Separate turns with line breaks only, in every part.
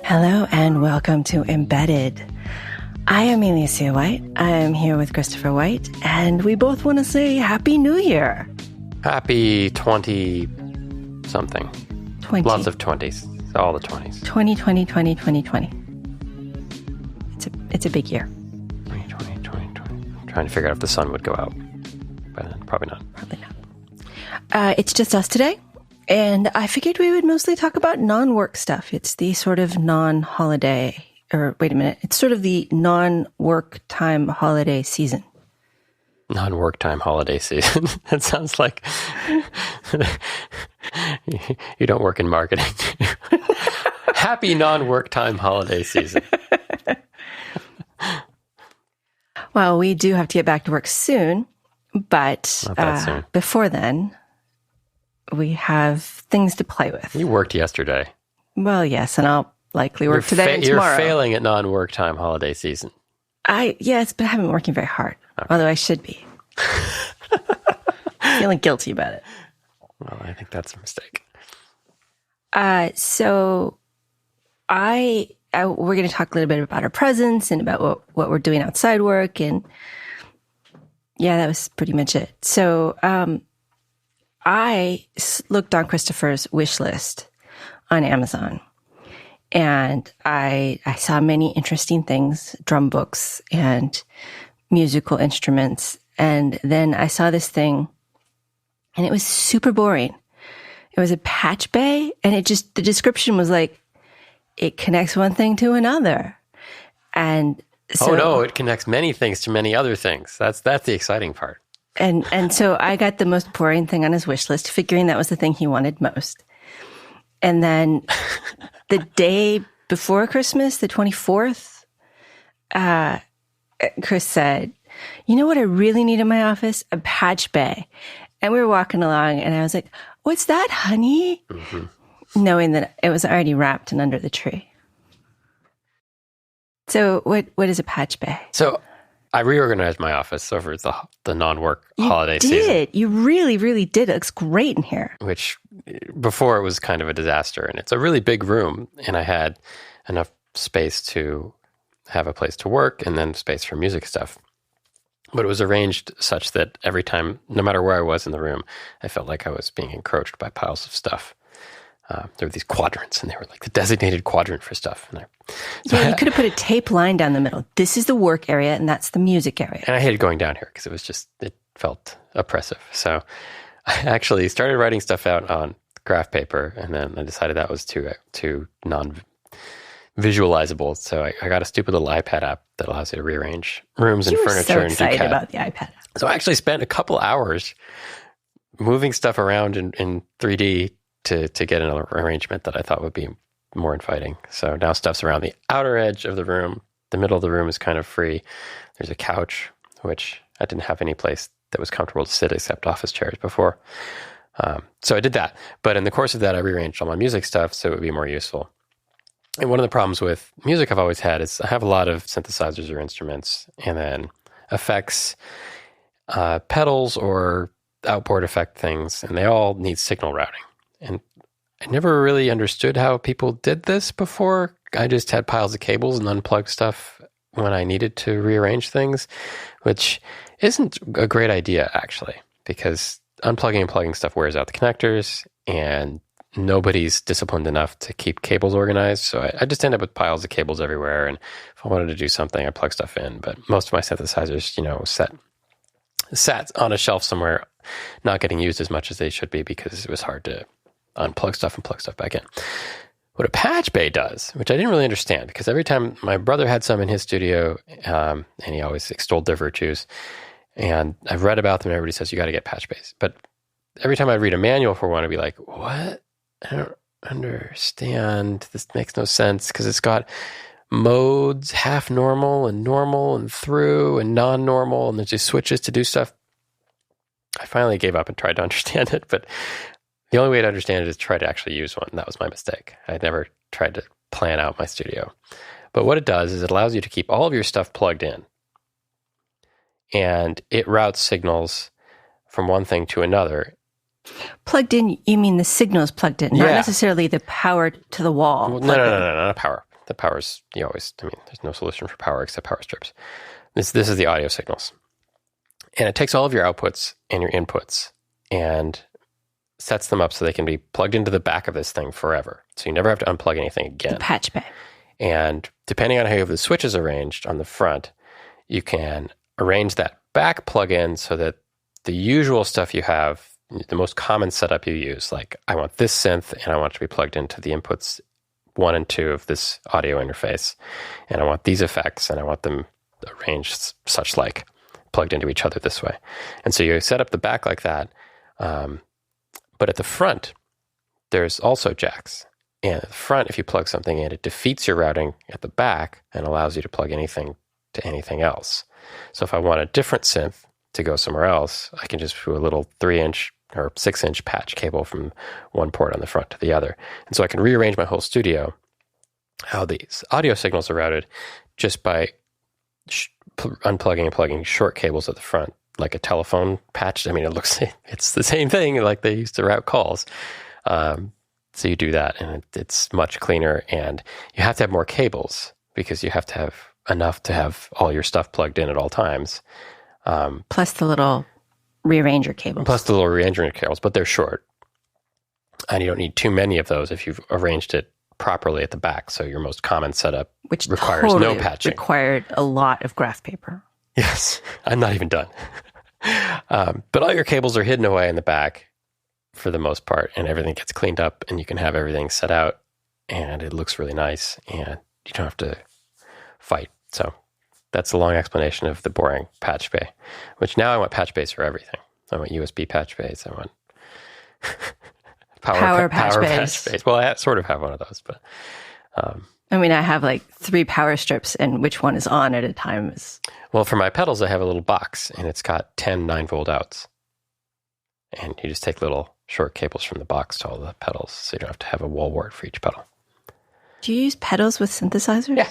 Hello and welcome to Embedded. I am Elecia White. I am here with Christopher White, and we both want to say Happy New Year.
Happy 20-something.
20.
Lots of 20s. All the 20s.
2020, 2020. It's a big year.
2020. I'm trying to figure out if the sun would go out. But probably not.
Probably not. It's just us today. And I figured we would mostly talk about non-work stuff. It's the sort of non-holiday, or wait a minute, it's sort of the non-work time holiday season.
Non-work time holiday season. That sounds like you don't work in marketing. Happy non-work time holiday season.
Well, we do have to get back to work soon, but
Not that soon.
Before then, we have things to play with.
You worked yesterday.
Well, yes, and I'll likely work today and tomorrow.
You're failing at non-work time holiday season.
Yes, but I haven't been working very hard, although I should be. Feeling guilty about it.
Well, I think that's a mistake.
So we're going to talk a little bit about our presents and about what we're doing outside work. And yeah, that was pretty much it. So I looked on Christopher's wish list on Amazon, and I saw many interesting things, drum books and musical instruments. And then I saw this thing, and it was super boring. It was a Patchbay, and the description was like, it connects one thing to another. And so,
oh no, it connects many things to many other things. That's the exciting part.
And so I got the most boring thing on his wish list, figuring that was the thing he wanted most. And then the day before Christmas, the 24th, Chris said, you know what I really need in my office? A Patchbay. And we were walking along, and I was like, what's that, honey? Mm-hmm. Knowing that it was already wrapped and under the tree. So what is a Patchbay?
So I reorganized my office over the non-work holiday season.
You really, really did. It looks great in here.
Which before it was kind of a disaster. And it's a really big room. And I had enough space to have a place to work and then space for music stuff. But it was arranged such that every time, no matter where I was in the room, I felt like I was being encroached by piles of stuff. There were these quadrants, and they were like the designated quadrant for stuff. And
you could have put a tape line down the middle. This is the work area, and that's the music area.
And I hated going down here because it felt oppressive. So I actually started writing stuff out on graph paper, and then I decided that was too non-visualizable. So I got a stupid little iPad app that allows you to rearrange rooms and furniture.
You were so excited about the iPad app.
So I actually spent a couple hours moving stuff around in 3D to get an arrangement that I thought would be more inviting. So now stuff's around the outer edge of the room. The middle of the room is kind of free. There's a couch, which I didn't have any place that was comfortable to sit except office chairs before. So I did that. But in the course of that, I rearranged all my music stuff so it would be more useful. And one of the problems with music I've always had is I have a lot of synthesizers or instruments, and then effects, pedals or outboard effect things, and they all need signal routing. And I never really understood how people did this before. I just had piles of cables and unplugged stuff when I needed to rearrange things, which isn't a great idea, actually, because unplugging and plugging stuff wears out the connectors, and nobody's disciplined enough to keep cables organized. So I just end up with piles of cables everywhere. And if I wanted to do something, I plug stuff in. But most of my synthesizers, sat on a shelf somewhere, not getting used as much as they should be because it was hard to unplug stuff and plug stuff back in. What a Patchbay does, which I didn't really understand, because every time my brother had some in his studio, and he always extolled their virtues, and I've read about them, and everybody says you got to get Patchbays. But every time I read a manual for one, I'd be like, what? I don't understand. This makes no sense, because it's got modes, half normal and through and non-normal, and there's these switches to do stuff. I finally gave up and tried to understand it, but the only way to understand it is try to actually use one. That was my mistake. I never tried to plan out my studio. But what it does is it allows you to keep all of your stuff plugged in. And it routes signals from one thing to another.
Plugged in, you mean the signals plugged in, not necessarily the power to the wall.
Well, no, not power. The power's, there's no solution for power except power strips. This is the audio signals. And it takes all of your outputs and your inputs and sets them up so they can be plugged into the back of this thing forever. So you never have to unplug anything again.
The Patchbay.
And depending on how you have the switches arranged on the front, you can arrange that back plug-in so that the usual stuff you have, the most common setup you use, like I want this synth and I want it to be plugged into the inputs 1 and 2 of this audio interface. And I want these effects and I want them arranged such like plugged into each other this way. And so you set up the back like that. But at the front, there's also jacks. And at the front, if you plug something in, it defeats your routing at the back and allows you to plug anything to anything else. So if I want a different synth to go somewhere else, I can just do a little 3-inch or 6-inch patch cable from one port on the front to the other. And so I can rearrange my whole studio, how these audio signals are routed, just by unplugging and plugging short cables at the front, like a telephone patch. I mean, it's the same thing like they used to route calls. So you do that, and it's much cleaner, and you have to have more cables because you have to have enough to have all your stuff plugged in at all times.
Plus the little rearranger cables. But they're short. And you don't need too many of those if you've arranged it properly at the back. So your most common setup, which requires no patching. Required a lot of graph paper.
Yes, I'm not even done. But all your cables are hidden away in the back for the most part, and everything gets cleaned up, and you can have everything set out, and it looks really nice, and you don't have to fight. So that's a long explanation of the boring Patchbay, which now I want Patchbays for everything. I want USB Patchbays. I want power Patchbays. Well, I sort of have one of those, but...
I mean, I have like 3 power strips, and which one is on at a time is...
Well, for my pedals, I have a little box, and it's got 10 9-volt outs. And you just take little short cables from the box to all the pedals, so you don't have to have a wall wart for each pedal.
Do you use pedals with synthesizers?
Yeah.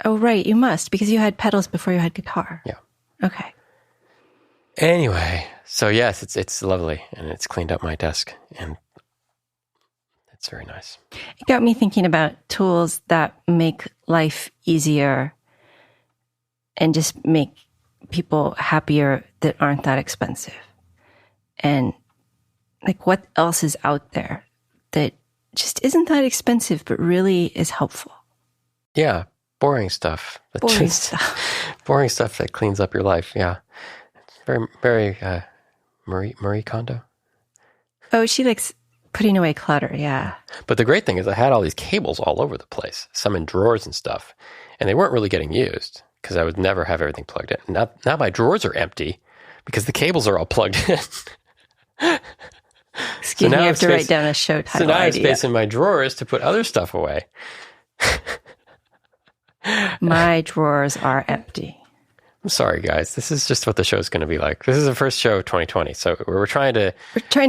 Oh, right. You must, because you had pedals before you had guitar.
Yeah.
Okay.
Anyway, so yes, it's lovely, and it's cleaned up my desk, and it's very nice.
It got me thinking about tools that make life easier and just make people happier that aren't that expensive. And like, what else is out there that just isn't that expensive, but really is helpful?
Yeah. Boring stuff. Boring stuff that cleans up your life. Yeah. It's very, very, Marie Kondo.
Oh, she likes putting away clutter. Yeah.
But the great thing is I had all these cables all over the place, some in drawers and stuff, and they weren't really getting used because I would never have everything plugged in. Now my drawers are empty because the cables are all plugged in.
Excuse me, I have to write down a show title.
So now I have space in my drawers to put other stuff away.
My drawers are empty.
I'm sorry, guys. This is just what the show is going to be like. This is the first show of 2020, so we're trying to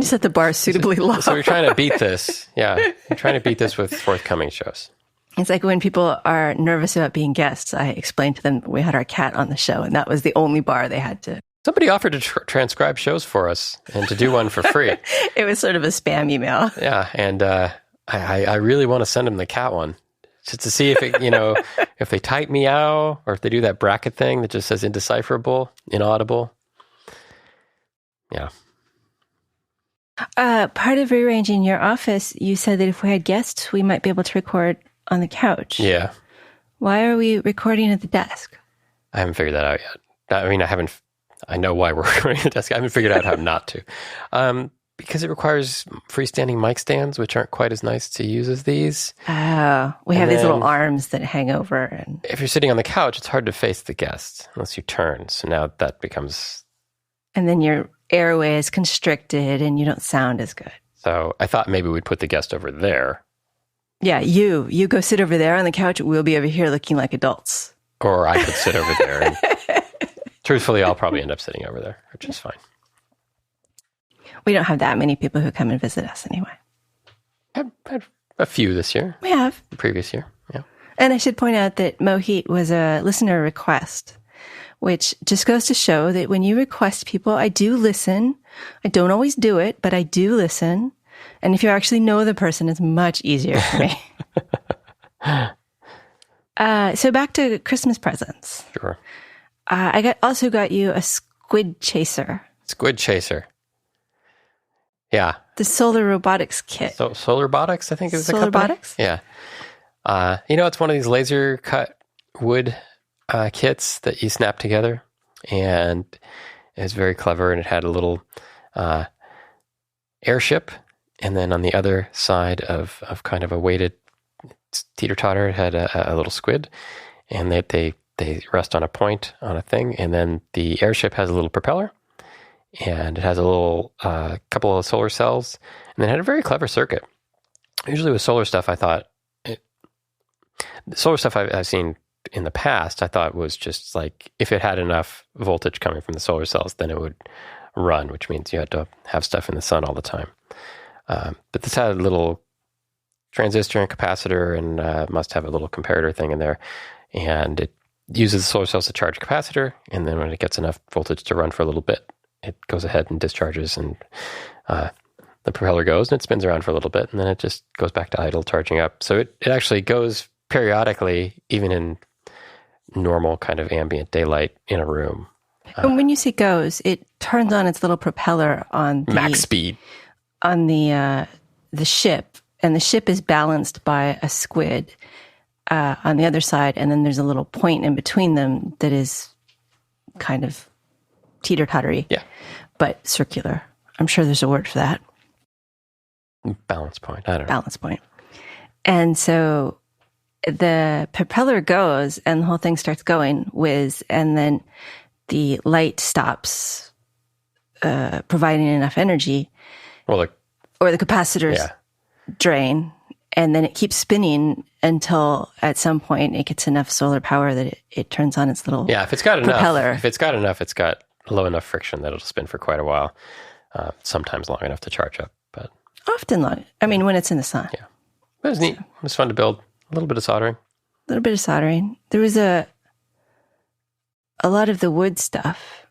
set the bar suitably low.
So we're trying to beat this. Yeah, we're trying to beat this with forthcoming shows.
It's like when people are nervous about being guests, I explained to them we had our cat on the show, and that was the only bar they had to.
Somebody offered to transcribe shows for us and to do one for free.
It was sort of a spam email.
Yeah, and I really want to send them the cat one. Just to see if it, if they type meow or if they do that bracket thing that just says indecipherable, inaudible. Yeah.
Part of rearranging your office, you said that if we had guests, we might be able to record on the couch.
Yeah.
Why are we recording at the desk?
I haven't figured that out yet. I mean, I know why we're recording at the desk. I haven't figured out how not to. Because it requires freestanding mic stands, which aren't quite as nice to use as these.
Oh, we have these little arms that hang over. And
if you're sitting on the couch, it's hard to face the guest unless you turn. So now that becomes...
And then your airway is constricted and you don't sound as good.
So I thought maybe we'd put the guest over there.
Yeah, you go sit over there on the couch. We'll be over here looking like adults.
Or I could sit over there. And truthfully, I'll probably end up sitting over there, which is fine.
We don't have that many people who come and visit us anyway.
I've had a few this year.
We have.
The previous year, yeah.
And I should point out that Mohit was a listener request, which just goes to show that when you request people, I do listen. I don't always do it, but I do listen. And if you actually know the person, it's much easier for me. So back to Christmas presents.
Sure.
Also got you a squid chaser.
Squid chaser. Yeah.
The Solarbotics kit.
So Solarbotics, I think is the company.
Solarbotics?
Yeah. It's one of these laser cut wood kits that you snap together, and it's very clever. And it had a little airship, and then on the other side of kind of a weighted teeter-totter, it had a little squid, and they rest on a point on a thing, and then the airship has a little propeller, and it has a little couple of solar cells, and then it had a very clever circuit. Usually with solar stuff, I thought the solar stuff I've seen in the past, I thought was just like if it had enough voltage coming from the solar cells, then it would run, which means you had to have stuff in the sun all the time. But this had a little transistor and capacitor, and must have a little comparator thing in there, and it uses the solar cells to charge a capacitor, and then when it gets enough voltage to run for a little bit, it goes ahead and discharges, and the propeller goes, and it spins around for a little bit, and then it just goes back to idle, charging up. So it actually goes periodically, even in normal kind of ambient daylight in a room.
And when you say goes, it turns on its little propeller on
max speed
on the ship, and the ship is balanced by a squid on the other side, and then there's a little point in between them that is kind of teeter-tottery, but circular. I'm sure there's a word for that.
Balance point. I don't know.
Balance point. And so the propeller goes, and the whole thing starts going, and then the light stops providing enough energy.
Well,
or the capacitors drain, and then it keeps spinning until at some point it gets enough solar power that it turns on its little
if it's got
propeller.
Enough, if it's got enough, it's got low enough friction that it'll spin for quite a while, sometimes long enough to charge up, but
often long. I mean, when it's in the sun.
Yeah. But it was neat. It was fun to build. A little bit of soldering.
There was a lot of the wood stuff.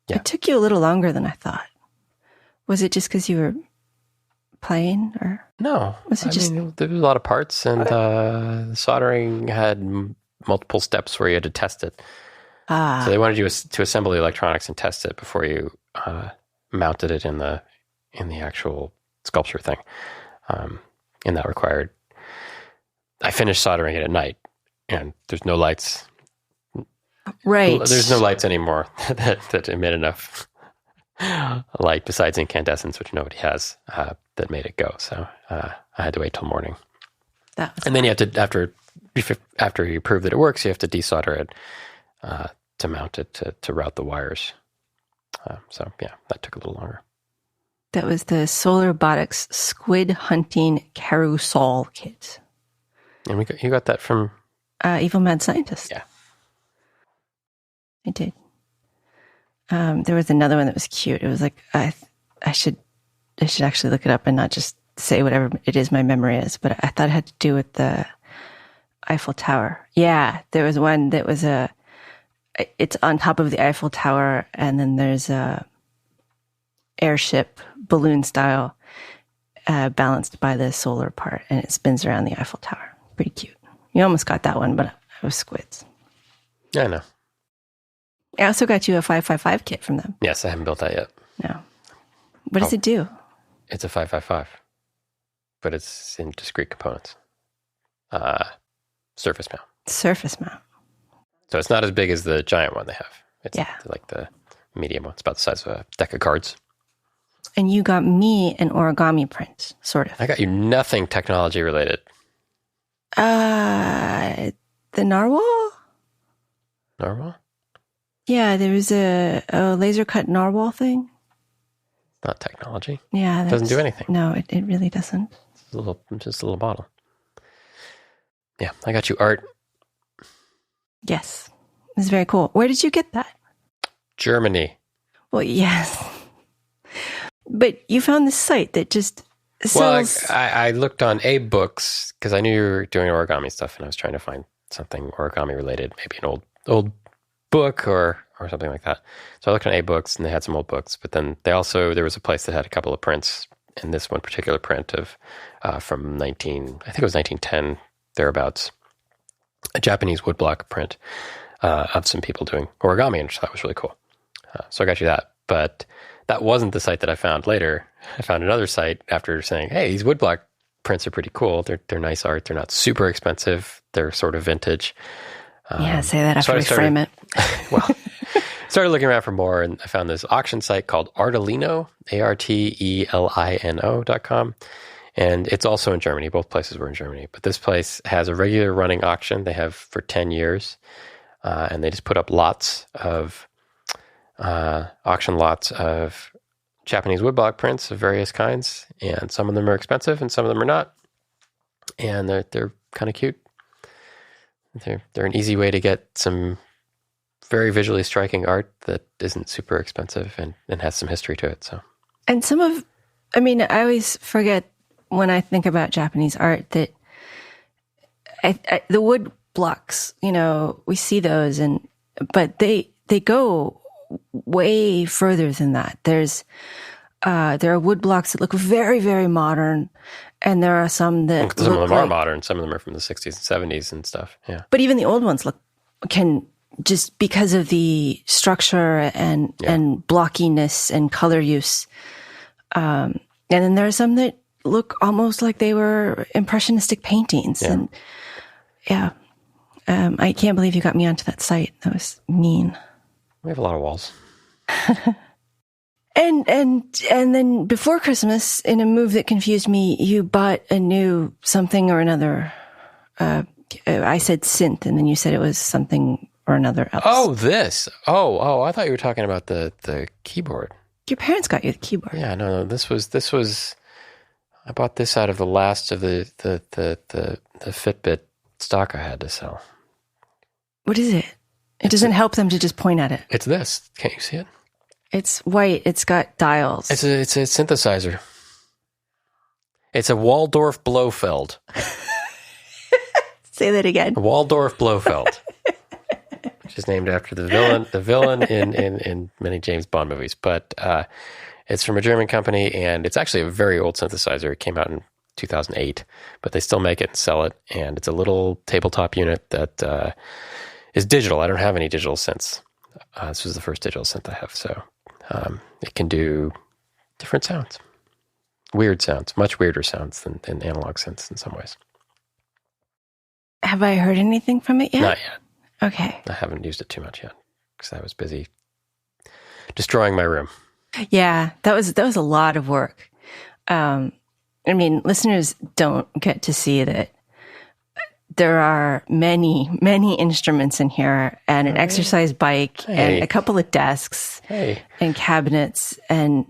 Yeah. It took you a little longer than I thought. Was it just because you were playing, or
no?
Was it
there was a lot of parts, and the soldering had multiple steps where you had to test it. So they wanted you to assemble the electronics and test it before you mounted it in the actual sculpture thing, and that required. I finished soldering it at night, and there's no lights.
Right.
There's no lights anymore that emit enough light besides incandescence, which nobody has, that made it go. So I had to wait till morning. And then you have to, after you prove that it works, you have to desolder it to mount it to route the wires. So that took a little longer.
That was the Solarbotics Squid Hunting CearouSol kit.
And you got that from
Evil Mad Scientist.
Yeah,
I did. There was another one that was cute. It was like I should actually look it up and not just say whatever it is my memory is. But I thought it had to do with the Eiffel Tower. Yeah, there was one that was it's on top of the Eiffel Tower, and then there's a airship, balloon style, balanced by the solar part, and it spins around the Eiffel Tower. Pretty cute. You almost got that one, but it was squids.
Yeah, I know.
I also got you a 555 kit from them.
Yes, I haven't built that yet.
No. What does it do?
It's a 555, but it's in discrete components. Surface mount.
Surface mount.
So it's not as big as the giant one they have. It's like the medium one. It's about the size of a deck of cards.
And you got me an origami print, sort of.
I got you nothing technology related.
The narwhal?
Narwhal?
Yeah, there was a laser cut narwhal thing.
Not technology.
Yeah.
It doesn't do anything.
No, it really doesn't.
It's just a little bottle. Yeah, I got you art.
Yes. It's very cool. Where did you get that?
Germany.
Well, yes. But you found this site that just sells...
Well, I looked on Books because I knew you were doing origami stuff, and I was trying to find something origami related, maybe an old book or something like that. So I looked on Books, and they had some old books, but then there was a place that had a couple of prints, and this one particular print of from I think it was 1910 thereabouts, a Japanese woodblock print of some people doing origami, which I thought was really cool. So I got you that. But that wasn't the site that I found later. I found another site after saying, hey, these woodblock prints are pretty cool. They're nice art. They're not super expensive. They're sort of vintage.
Say that after we frame it.
Well, started looking around for more, and I found this auction site called Artelino, ARTELINO.com. And it's also in Germany. Both places were in Germany. But this place has a regular running auction. They have for 10 years. And they just put up auction lots of Japanese woodblock prints of various kinds. And some of them are expensive and some of them are not. And they're kind of cute. They're an easy way to get some very visually striking art that isn't super expensive and has some history to it. So,
and I always forget when I think about Japanese art that the wood blocks, we see those, but they go way further than that. There are wood blocks that look very, very modern, and there are some that
some of them are modern. Some of them are from the 60s and 70s and stuff. Yeah,
but even the old ones can just because of the structure and blockiness and color use. And then there are some that look almost like they were impressionistic paintings. Yeah. And I can't believe you got me onto that site. That was mean.
We have a lot of walls.
And then before Christmas, in a move that confused me, you bought a new something or another. I said synth, and then you said it was something or another else.
Oh, this. Oh, I thought you were talking about the keyboard.
Your parents got you the keyboard.
Yeah, no. This was. I bought this out of the last of the Fitbit stock I had to sell.
What is it? It doesn't help them to just point at it.
It's this. Can't you see it?
It's white. It's got dials.
It's a synthesizer. It's a Waldorf Blofeld.
Say that again.
Waldorf Blofeld. Which is named after the villain in many James Bond movies. But it's from a German company, and it's actually a very old synthesizer. It came out in 2008, but they still make it and sell it. And it's a little tabletop unit that is digital. I don't have any digital synths. This was the first digital synth I have. So it can do different sounds. Weird sounds. Much weirder sounds than analog synths in some ways.
Have I heard anything from it yet?
Not yet.
Okay.
I haven't used it too much yet because I was busy destroying my room.
Yeah, that was a lot of work. Listeners don't get to see that there are many, many instruments in here, and an exercise bike, and a couple of desks, and cabinets, and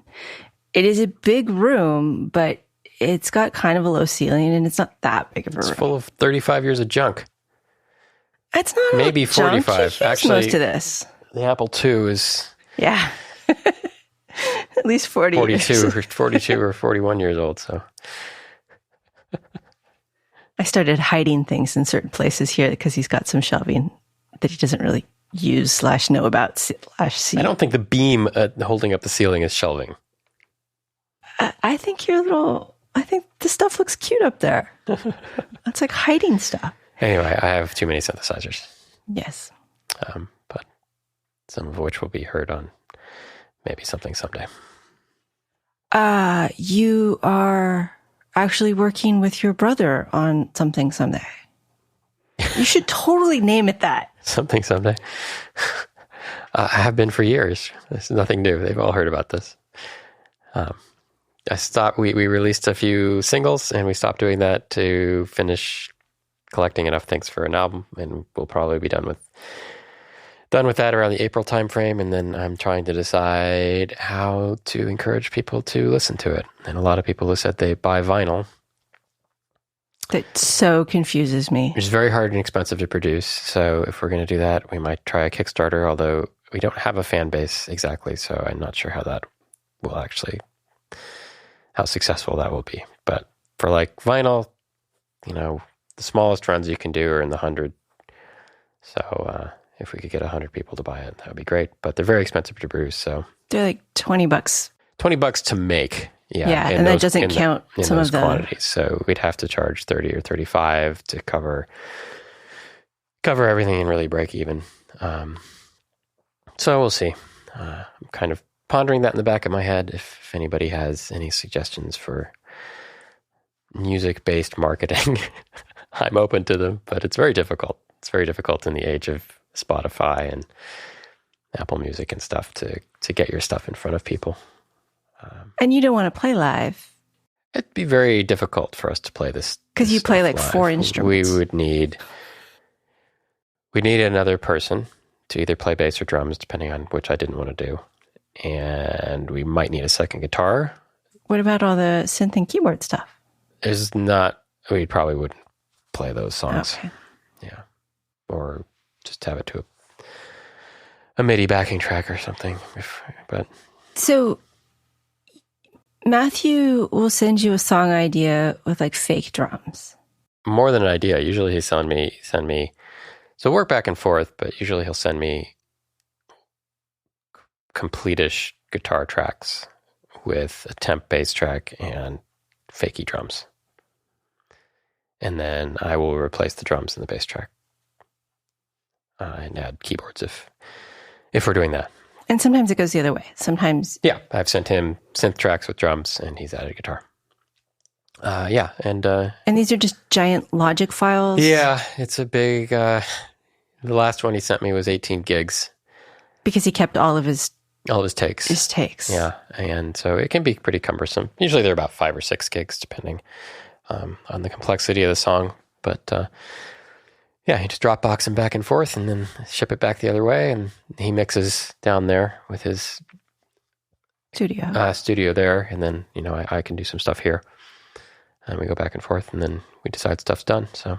it is a big room, but it's got kind of a low ceiling, and it's not that big of a room.
It's full of 35 years of junk.
It's not
maybe 45. Actually,
most of this.
The Apple II is
at least
42 or 41 years old. So
I started hiding things in certain places here because he's got some shelving that he doesn't really use / know about / see.
I don't think the beam holding up the ceiling is shelving.
I think I think the stuff looks cute up there. It's like hiding stuff.
Anyway, I have too many synthesizers.
Yes.
But some of which will be heard on maybe something someday.
You are actually working with your brother on something someday. You should totally name it that.
Something someday. I have been for years. This is nothing new. They've all heard about this. I stopped. We released a few singles, and we stopped doing that to finish collecting enough things for an album, and we'll probably be done with that around the April timeframe. And then I'm trying to decide how to encourage people to listen to it. And a lot of people have said they buy vinyl.
That so confuses me.
It's very hard and expensive to produce. So if we're going to do that, we might try a Kickstarter, although we don't have a fan base exactly. So I'm not sure how that will actually, how successful that will be. But for like vinyl, the smallest runs you can do are in the 100. So if we could get 100 people to buy it, that would be great. But they're very expensive to produce. So
they're like $20.
$20 to make.
Yeah, and that doesn't count some of the
quantities. So we'd have to charge 30 or 35 to cover cover everything and really break even. So we'll see. I'm kind of pondering that in the back of my head. If anybody has any suggestions for music-based marketing, I'm open to them, but it's very difficult. It's very difficult in the age of Spotify and Apple Music and stuff to get your stuff in front of people.
And you don't want to play live.
It'd be very difficult for us to play this.
Because you play like
live.
4 instruments.
We'd need another person to either play bass or drums, depending on which I didn't want to do. And we might need a second guitar.
What about all the synth and keyboard stuff?
We probably wouldn't play those songs.
Okay.
Yeah. Or just have it to a MIDI backing track or something.
So Matthew will send you a song idea with like fake drums.
More than an idea. Usually he'll send me. So work back and forth, but usually he'll send me complete-ish guitar tracks with a temp bass track and fakey drums. And then I will replace the drums in the bass track and add keyboards if we're doing that.
And sometimes it goes the other way. Sometimes...
Yeah, I've sent him synth tracks with drums, and he's added a guitar.
And these are just giant Logic files?
Yeah, it's a big... the last one he sent me was 18 gigs.
Because he kept all of his
takes.
His takes.
Yeah, and so it can be pretty cumbersome. Usually they're about 5 or 6 gigs, depending on the complexity of the song. But yeah, he just Dropbox them back and forth and then ship it back the other way. And he mixes down there with his studio there. And then, I can do some stuff here. And we go back and forth and then we decide stuff's done. So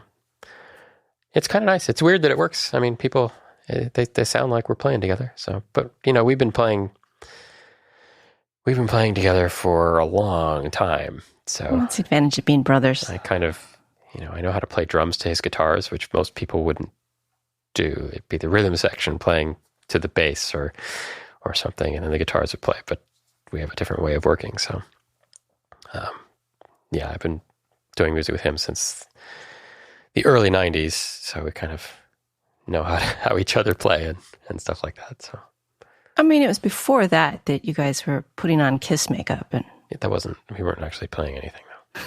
it's kind of nice. It's weird that it works. I mean, people, they sound like we're playing together. So, but we've been playing together for a long time. So
that's the advantage of being brothers.
I kind of, I know how to play drums to his guitars, which most people wouldn't do. It'd be the rhythm section playing to the bass or something, and then the guitars would play. But we have a different way of working. So, yeah, I've been doing music with him since the early 90s. So we kind of know how each other play and stuff like that. So,
I mean, it was before that you guys were putting on Kiss makeup and...
we weren't actually playing anything though.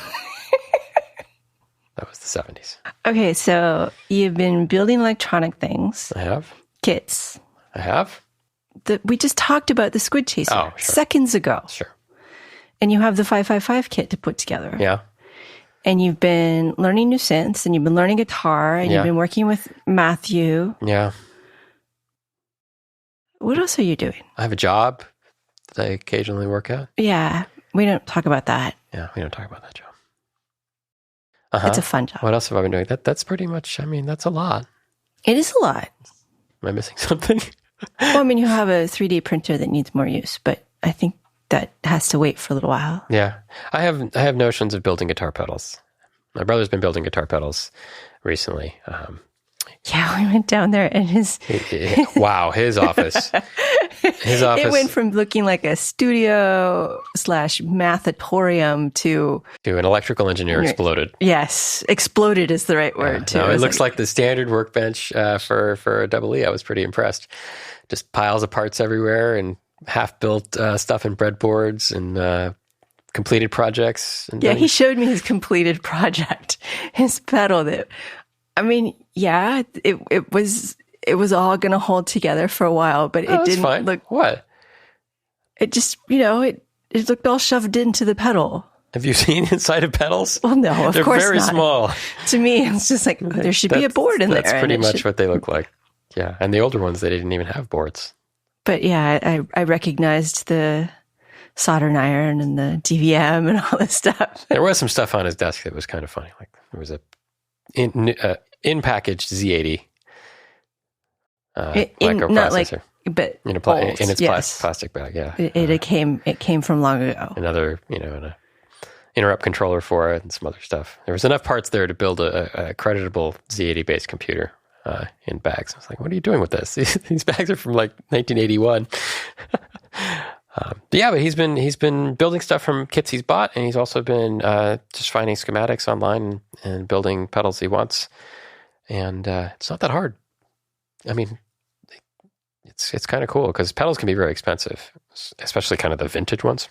That was the 70s.
Okay, so you've been building electronic things.
I have.
Kits.
I have.
We just talked about the Squid Chaser seconds ago.
Sure.
And you have the 555 kit to put together.
Yeah.
And you've been learning new synths, and you've been learning guitar, and you've been working with Matthew.
Yeah.
What else are you doing?
I have a job that I occasionally work at.
Yeah. We don't talk about that.
Yeah, we don't talk about that job.
It's a fun job.
What else have I been doing? That's pretty much, that's a lot.
It is a lot.
Am I missing something?
Well, I mean, you have a 3D printer that needs more use, but I think that has to wait for a little while.
Yeah. I have notions of building guitar pedals. My brother's been building guitar pedals recently.
Yeah, we went down there and his
office.
It went from looking like a studio / mathatorium to
an electrical engineer exploded.
Yes, exploded is the right word too.
No, it looks like the standard workbench for a double E. I was pretty impressed. Just piles of parts everywhere and half-built stuff in breadboards and completed projects. And
he showed me his completed project, his pedal that. I mean, yeah, it was all going to hold together for a while, but it didn't look...
What?
It just, it looked all shoved into the pedal.
Have you seen inside of pedals?
Well, no, of course not.
They're very small.
To me, it's just like, there should be a board in there.
That's pretty much what they look like. Yeah, and the older ones, they didn't even have boards.
But yeah, I recognized the soldering iron and the DVM and all this stuff.
There was some stuff on his desk that was kind of funny. Like there was a in-packaged Z80 microprocessor.
Not like, but
in its plastic bag. Yeah,
it came from long ago.
Another, an interrupt controller for it and some other stuff. There was enough parts there to build a creditable Z80 based computer in bags. I was like, what are you doing with this? These bags are from like 1981. But he's been building stuff from kits he's bought, and he's also been just finding schematics online and building pedals he wants. and it's not that hard. I mean, it's kind of cool because pedals can be very expensive, especially kind of the vintage ones.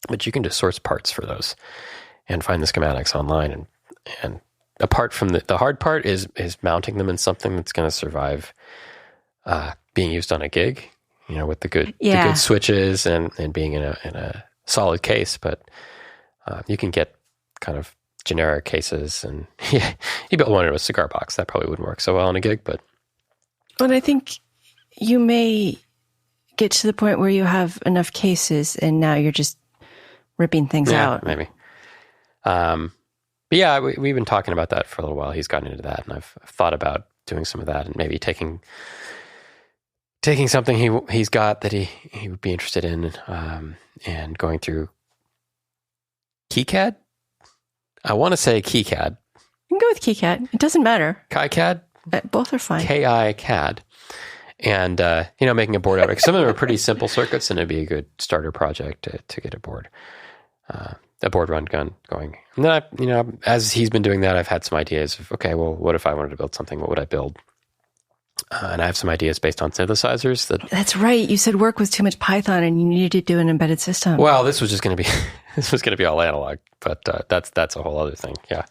But you can just source parts for those and find the schematics online. And apart from the hard part is mounting them in something that's going to survive being used on a gig, with the good switches and being in a solid case. But you can get kind of generic cases, and you built one in a cigar box. That probably wouldn't work so well on a gig, but
I think you may get to the point where you have enough cases and now you're just ripping things out.
Maybe. But yeah, we've been talking about that for a little while. He's gotten into that, and I've thought about doing some of that and maybe taking something he's got that he would be interested in, and going through KiCad. I want to say KiCad.
You can go with KiCad. It doesn't matter.
KiCad?
Both are fine.
KiCad. And, making a board out of it. Some of them are pretty simple circuits, and it'd be a good starter project to get a board run gun going. And then, as he's been doing that, I've had some ideas of, okay, well, what if I wanted to build something? What would I build? And I have some ideas based on synthesizers.
That's right. You said work was too much Python and you needed to do an embedded system.
Well, this was going to be all analog, but that's a whole other thing. Yeah.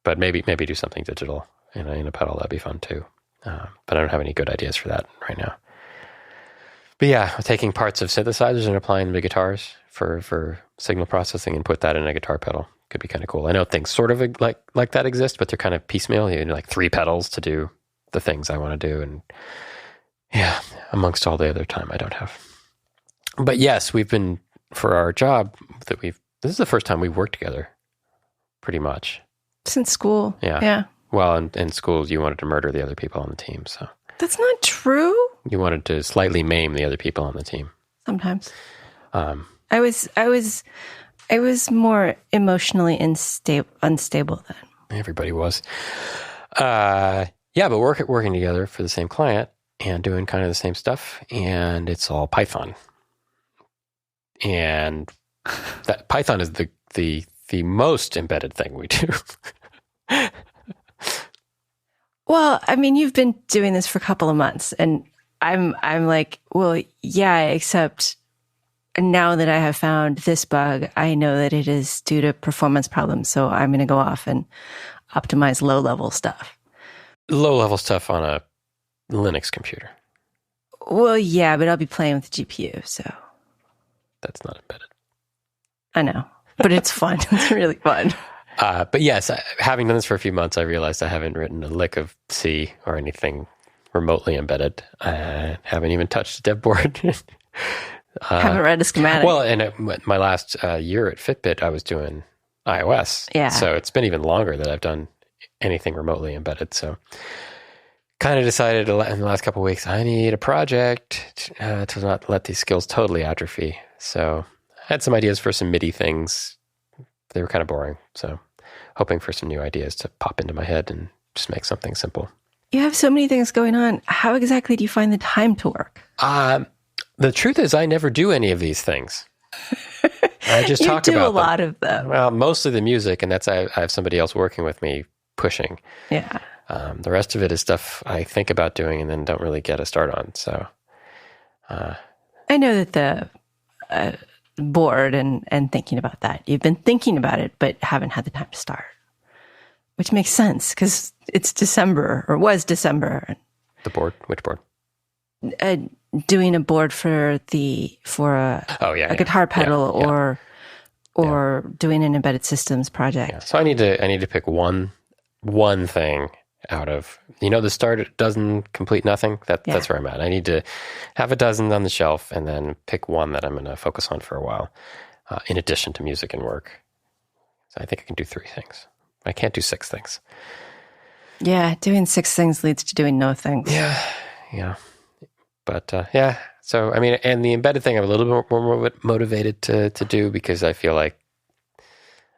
But maybe do something digital in a pedal. That'd be fun too. But I don't have any good ideas for that right now. But yeah, taking parts of synthesizers and applying them to guitars for signal processing and put that in a guitar pedal could be kind of cool. I know things sort of like that exist, but they're kind of piecemeal. You need like 3 pedals to do the things I want to do. And yeah, amongst all the other time I don't have. But yes, we've been, for our job this is the first time we've worked together pretty much.
Since school.
Yeah. Well, in school, you wanted to murder the other people on the team, so.
That's not true.
You wanted to slightly maim the other people on the team.
Sometimes. I was more emotionally unstable then.
Everybody was. Yeah, but working together for the same client and doing kind of the same stuff, and it's all Python. And that Python is the most embedded thing we do.
Well, I mean, you've been doing this for a couple of months, and I'm like, well, yeah, except now that I have found this bug, I know that it is due to performance problems, so I'm going to go off and optimize low-level stuff.
Low-level stuff on a Linux computer.
Well, yeah, but I'll be playing with the GPU, so.
That's not embedded.
I know, but it's fun. It's really fun.
But yes, having done this for a few months, I realized I haven't written a lick of C or anything remotely embedded. I haven't even touched a dev board.
Haven't read a schematic.
Well, and my last year at Fitbit, I was doing iOS.
Yeah.
So it's been even longer that I've done anything remotely embedded. So kind of decided in the last couple of weeks, I need a project to not let these skills totally atrophy. So I had some ideas for some MIDI things. They were kind of boring. So hoping for some new ideas to pop into my head and just make something simple.
You have so many things going on. How exactly do you find the time to work?
The truth is I never do any of these things. I just talk about them.
You do a lot of them.
Well, mostly the music, and that's I have somebody else working with me pushing.
Yeah.
The rest of it is stuff I think about doing and then don't really get a start on. So
I know that the board and thinking about that, you've been thinking about it, but haven't had the time to start, which makes sense because it's December or was December.
The board? Which board?
Doing a board for a guitar pedal or doing an embedded systems project.
Yeah. So I need to pick one thing out of, the start doesn't complete nothing. That's where I'm at. I need to have a dozen on the shelf and then pick one that I'm going to focus on for a while, in addition to music and work. So I think I can do 3 things. I can't do 6 things.
Yeah, doing 6 things leads to doing no things.
Yeah. But so I mean, and the embedded thing I'm a little bit more motivated to do because I feel like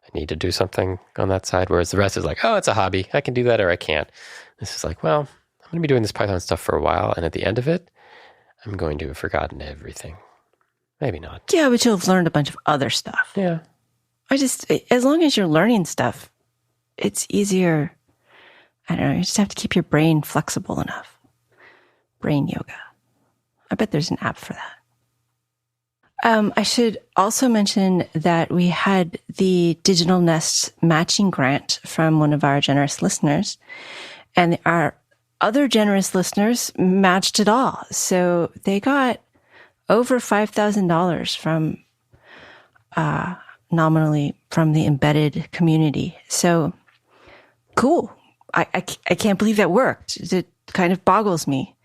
I need to do something on that side, whereas the rest is like, oh, it's a hobby. I can do that or I can't. This is like, well, I'm going to be doing this Python stuff for a while, and at the end of it, I'm going to have forgotten everything. Maybe not.
Yeah, but you'll have learned a bunch of other stuff.
Yeah.
As long as you're learning stuff, it's easier. I don't know, you just have to keep your brain flexible enough. Brain yoga. I bet there's an app for that. I should also mention that we had the Digital Nest matching grant from one of our generous listeners, and our other generous listeners matched it all. So they got over $5,000 from nominally from the embedded community. So cool. I can't believe that worked. It kind of boggles me.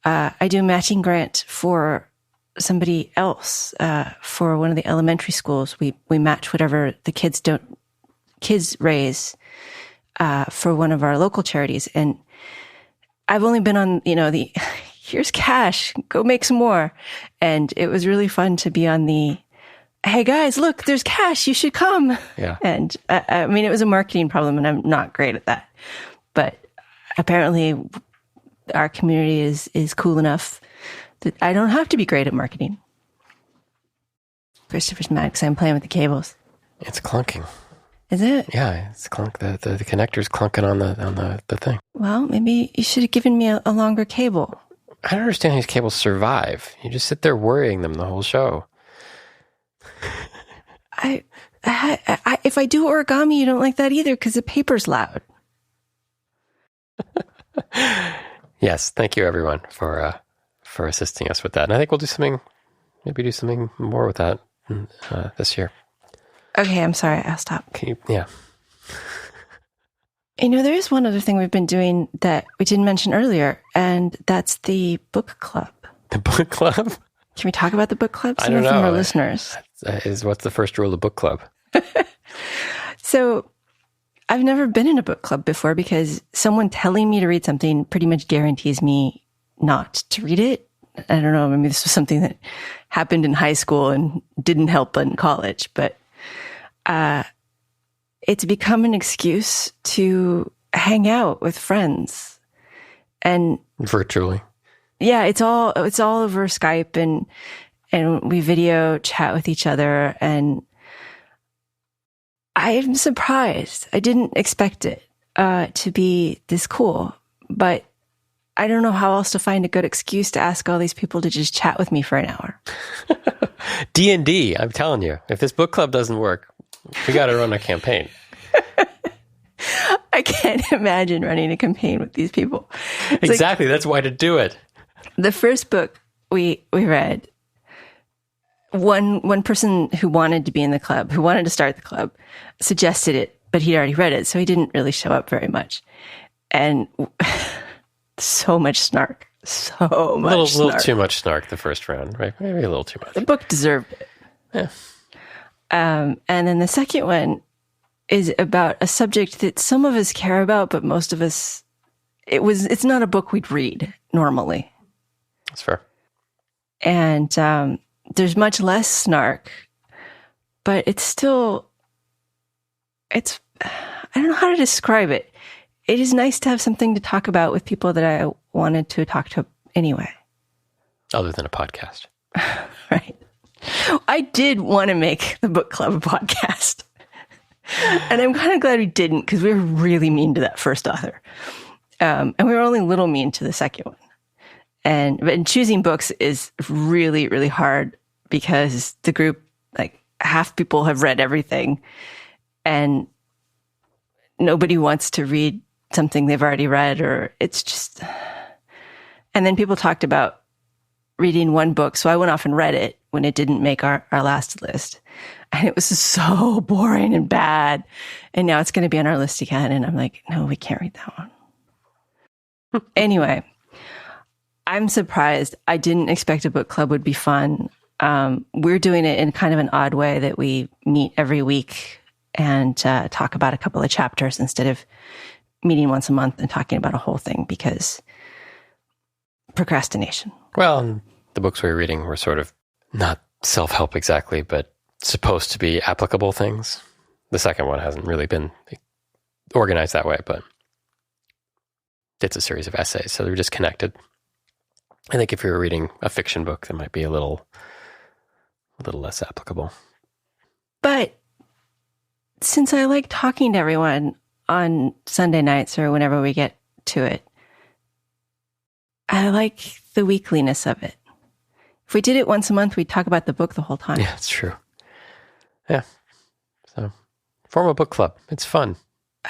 I do a matching grant for somebody else, for one of the elementary schools. We match whatever the kids raise, for one of our local charities. And I've only been on, here's cash, go make some more. And it was really fun to be on the, hey guys, look, there's cash, you should come.
Yeah.
And it was a marketing problem and I'm not great at that. But apparently our community is cool enough that I don't have to be great at marketing. Christopher's mad because I'm playing with the cables.
It's clunking.
Is it?
Yeah, it's clunk. The connector's clunking on the thing.
Well, maybe you should have given me a longer cable.
I don't understand how these cables survive. You just sit there worrying them the whole show.
If I do origami, you don't like that either because the paper's loud.
Yes, thank you everyone for assisting us with that. And I think we'll do something more with that this year.
Okay, I'm sorry, I'll stop.
Yeah.
There is one other thing we've been doing that we didn't mention earlier, and that's the book club.
The book club?
Can we talk about the book club?
I don't know.
From our listeners.
What's the first rule of the book club?
So I've never been in a book club before because someone telling me to read something pretty much guarantees me not to read it. I don't know. Maybe this was something that happened in high school and didn't help in college, but it's become an excuse to hang out with friends. And
virtually.
Yeah, it's all over Skype and we video chat with each other, and I'm surprised. I didn't expect it to be this cool, but I don't know how else to find a good excuse to ask all these people to just chat with me for an hour.
D&D, I'm telling you, if this book club doesn't work, we got to run a campaign.
I can't imagine running a campaign with these people. It's
exactly. That's why to do it.
The first book we read, one person who wanted to be in the club, who wanted to start the club, suggested it, but he'd already read it, so he didn't really show up very much. And so much snark. So much snark. A little
too much snark the first round, right? Maybe a little too much.
The book deserved it.
Yeah.
And then the second one is about a subject that some of us care about, but most of us, it's not a book we'd read normally.
That's fair.
And there's much less snark, but it's still, I don't know how to describe it. It is nice to have something to talk about with people that I wanted to talk to anyway.
Other than a podcast.
Right. I did want to make the book club a podcast. And I'm kind of glad we didn't, because we were really mean to that first author. And we were only a little mean to the second one. And choosing books is really, really hard because the group, like half people have read everything and nobody wants to read something they've already read, or it's just, and then people talked about reading one book. So I went off and read it when it didn't make our last list. And it was so boring and bad. And now it's going to be on our list again. And I'm like, no, we can't read that one. Anyway, I'm surprised. I didn't expect a book club would be fun. We're doing it in kind of an odd way that we meet every week and talk about a couple of chapters instead of meeting once a month and talking about a whole thing, because procrastination.
Well, the books we were reading were sort of not self-help exactly, but supposed to be applicable things. The second one hasn't really been organized that way, but it's a series of essays, so they're just connected. I think if you were reading a fiction book, that might be a little less applicable.
But since I like talking to everyone, on Sunday nights or whenever we get to it. I like the weekliness of it. If we did it once a month, we'd talk about the book the whole time.
Yeah, it's true. Yeah. So form a book club. It's fun.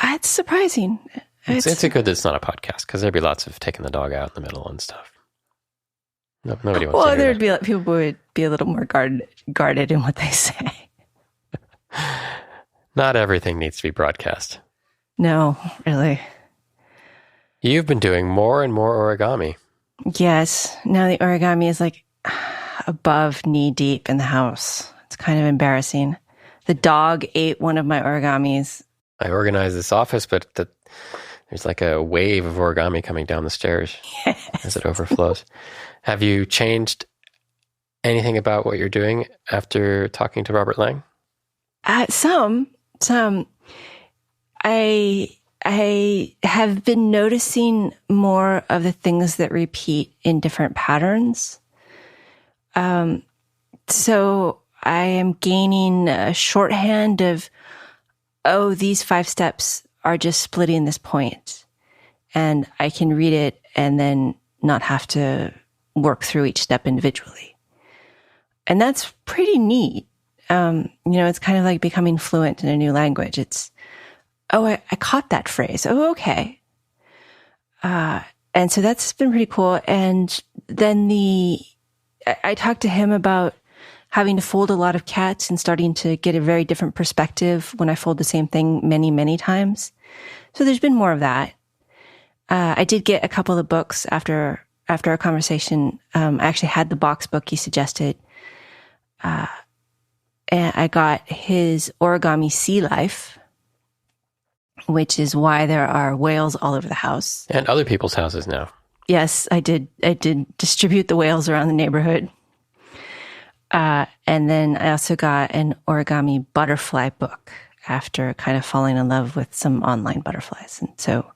It's surprising.
It's a good that it's not a podcast, because there'd be lots of taking the dog out in the middle and stuff. No, nobody wants to hear
there'd
that.
be people would be a little more guarded in what they say.
Not everything needs to be broadcast.
No, really.
You've been doing more and more origami.
Yes. Now the origami is like above knee deep in the house. It's kind of embarrassing. The dog ate one of my origamis.
I organized this office, but there's like a wave of origami coming down the stairs as it overflows. Have you changed anything about what you're doing after talking to Robert Lang?
Some. I have been noticing more of the things that repeat in different patterns. So I am gaining a shorthand of, these 5 steps are just splitting this point, and I can read it and then not have to work through each step individually. And that's pretty neat. It's kind of like becoming fluent in a new language. It's, I caught that phrase. Oh, okay. And so that's been pretty cool. And then I talked to him about having to fold a lot of cats and starting to get a very different perspective when I fold the same thing many, many times. So there's been more of that. I did get a couple of books after our conversation. I actually had the box book he suggested. And I got his Origami Sea Life, which is why there are whales all over the house.
And other people's houses now.
Yes, I did distribute the whales around the neighborhood. And then I also got an origami butterfly book after kind of falling in love with some online butterflies. And so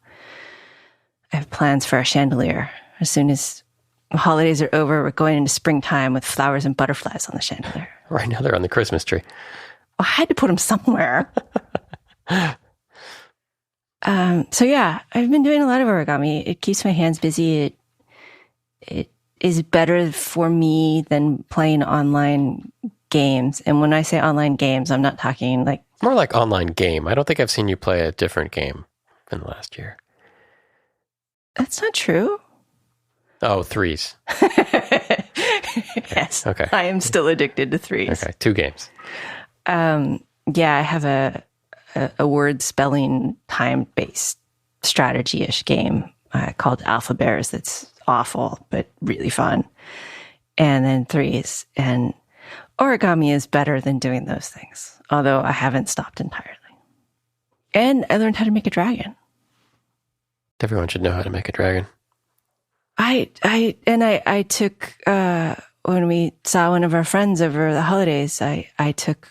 I have plans for a chandelier. As soon as the holidays are over, we're going into springtime with flowers and butterflies on the chandelier.
Right now they're on the Christmas tree.
Well, I had to put them somewhere. So yeah, I've been doing a lot of origami. It keeps my hands busy. It is better for me than playing online games. And when I say online games, I'm not talking like...
More like online game. I don't think I've seen you play a different game in the last year.
That's not true.
Oh, threes.
Yes.
Okay.
I am still addicted to threes.
Okay, 2 games.
Yeah, I have a word spelling time-based strategy-ish game called Alpha Bears that's awful, but really fun. And then threes. And origami is better than doing those things, although I haven't stopped entirely. And I learned how to make a dragon.
Everyone should know how to make a dragon.
I took, when we saw one of our friends over the holidays, I took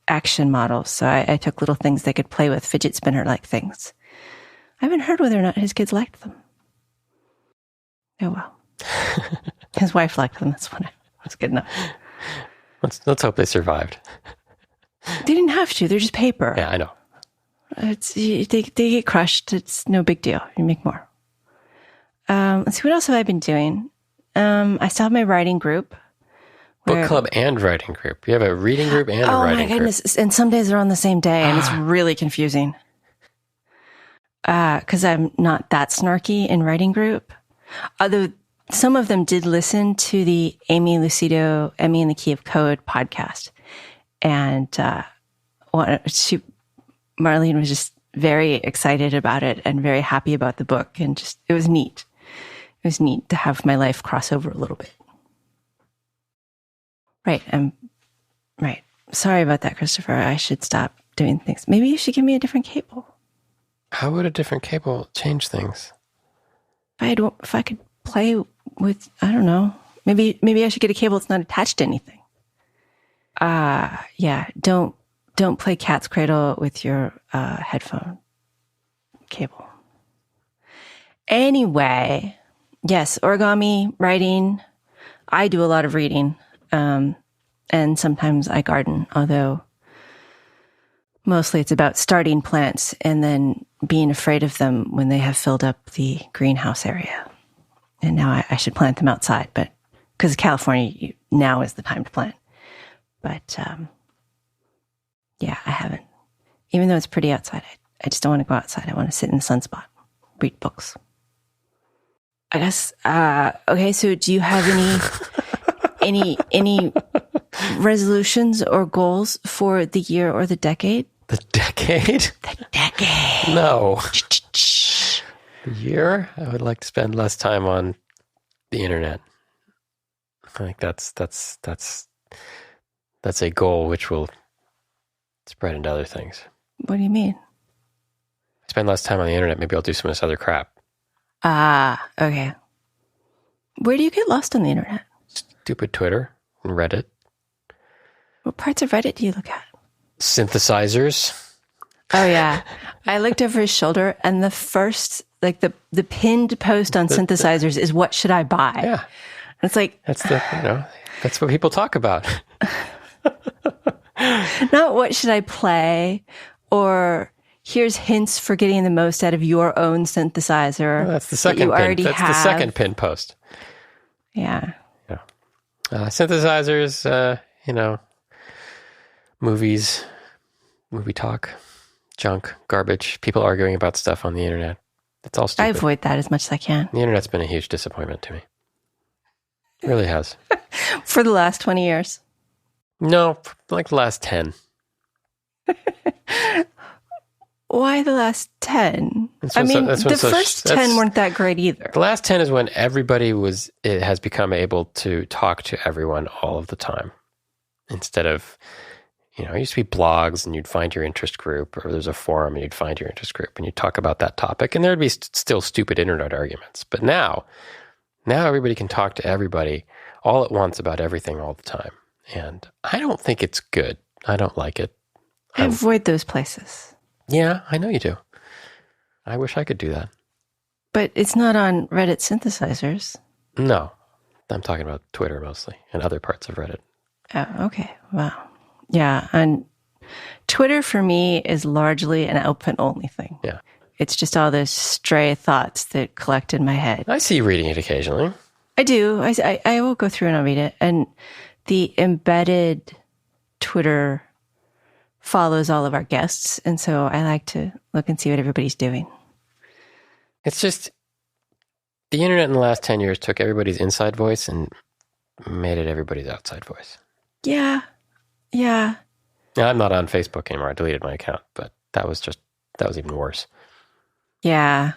action models. So I took little things they could play with, fidget spinner-like things. I haven't heard whether or not his kids liked them. Oh, well. His wife liked them. That's good enough.
Let's hope they survived.
They didn't have to. They're just paper.
Yeah, I know.
They get crushed. It's no big deal. You make more. Let's see. What else have I been doing? I still have my writing group.
Book club and writing group. You have a reading group and a writing group. Oh, my goodness.
And some days they're on the same day, and it's really confusing. Because I'm not that snarky in writing group. Although some of them did listen to the Amy Lucido, Emmy and the Key of Code podcast. And Marlene was just very excited about it and very happy about the book. And just, it was neat. It was neat to have my life cross over a little bit. Right. Right. Sorry about that, Christopher. I should stop doing things. Maybe you should give me a different cable.
How would a different cable change things?
If I could play with, I don't know. Maybe I should get a cable that's not attached to anything. Yeah. Don't play Cat's Cradle with your headphone cable. Anyway, yes, origami, writing. I do a lot of reading. And sometimes I garden, although Mostly it's about starting plants and then being afraid of them when they have filled up the greenhouse area. And now I should plant them outside, but because California, now is the time to plant. But yeah, I haven't. Even though it's pretty outside, I just don't want to go outside. I want to sit in the sunspot, read books. I guess, okay, so do you have any resolutions or goals for the year or the decade?
The decade?
The decade.
No. The year? I would like to spend less time on the internet. I think that's a goal which will spread into other things.
What do you mean?
Spend less time on the internet. Maybe I'll do some of this other crap.
Ah, okay. Where do you get lost on the internet?
Stupid Twitter and Reddit.
What parts of Reddit do you look at?
Synthesizers.
Oh, yeah. I looked over his shoulder, and the first, like the pinned post on synthesizers is, what should I buy?
Yeah.
And it's like...
That's what people talk about.
Not what should I play, or here's hints for getting the most out of your own synthesizer.
Well, that's the second pin. That's the second pin post.
Yeah.
Yeah. Synthesizers, movies, movie talk, junk, garbage, people arguing about stuff on the internet. It's all stupid.
I avoid that as much as I can.
The internet's been a huge disappointment to me. It really has.
For the last 20 years?
No, like the last 10.
Why the last 10? The first 10 weren't that great either.
The last 10 is when everybody has become able to talk to everyone all of the time. Instead of, it used to be blogs and you'd find your interest group, or there's a forum and you'd find your interest group and you'd talk about that topic, and there'd be still stupid internet arguments. But now everybody can talk to everybody all at once about everything all the time. And I don't think it's good. I don't like it.
I avoid those places.
Yeah, I know you do. I wish I could do that.
But it's not on Reddit synthesizers.
No. I'm talking about Twitter mostly and other parts of Reddit.
Oh, okay. Wow. Yeah. And Twitter for me is largely an output only thing.
Yeah.
It's just all those stray thoughts that collect in my head.
I see you reading it occasionally.
I do. I will go through and I'll read it. And the embedded Twitter follows all of our guests. And so I like to look and see what everybody's doing.
It's just the internet in the last 10 years took everybody's inside voice and made it everybody's outside voice.
Yeah. Yeah.
Now, I'm not on Facebook anymore. I deleted my account, but that was even worse.
Yeah.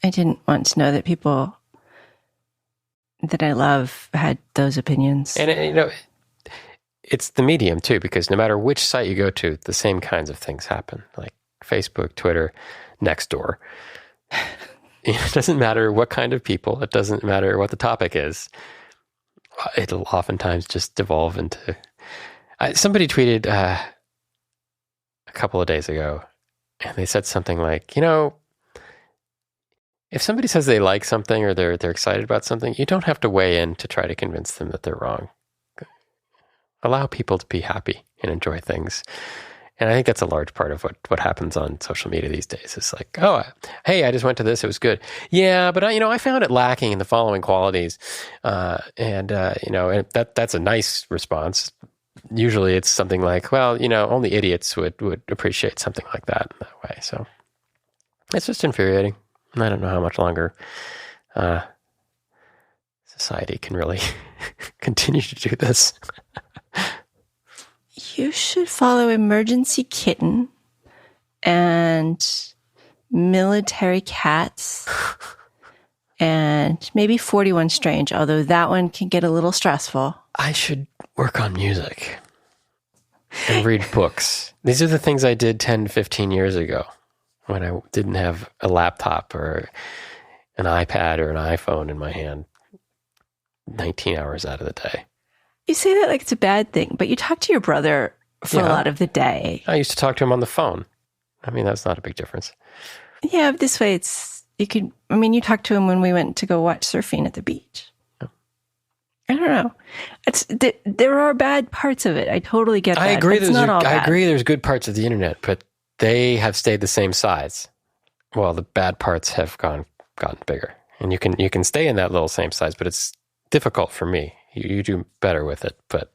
I didn't want to know that people that I love had those opinions.
And, it's the medium too, because no matter which site you go to, the same kinds of things happen, like Facebook, Twitter, Nextdoor. It doesn't matter what kind of people. It doesn't matter what the topic is. It'll oftentimes just devolve into... somebody tweeted a couple of days ago, and they said something like, if somebody says they like something or they're excited about something, you don't have to weigh in to try to convince them that they're wrong. Allow people to be happy and enjoy things. And I think that's a large part of what happens on social media these days. It's like, oh, hey, I just went to this. It was good. Yeah, but I found it lacking in the following qualities. And that's a nice response. Usually it's something like, well, only idiots would appreciate something like that in that way. So it's just infuriating. And I don't know how much longer society can really continue to do this.
You should follow Emergency Kitten and Military Cats and maybe 41 Strange, although that one can get a little stressful.
I should work on music and read books. These are the things I did 10, 15 years ago when I didn't have a laptop or an iPad or an iPhone in my hand 19 hours out of the day.
You say that like it's a bad thing, but you talk to your brother for a lot of the day.
I used to talk to him on the phone. I mean, that's not a big difference.
Yeah, but this way you talked to him when we went to go watch surfing at the beach. Yeah. I don't know. There are bad parts of it. I totally get that.
I agree. I agree there's good parts of the internet, but they have stayed the same size. Well, the bad parts have gotten bigger. And you can stay in that little same size, but it's difficult for me. You do better with it, but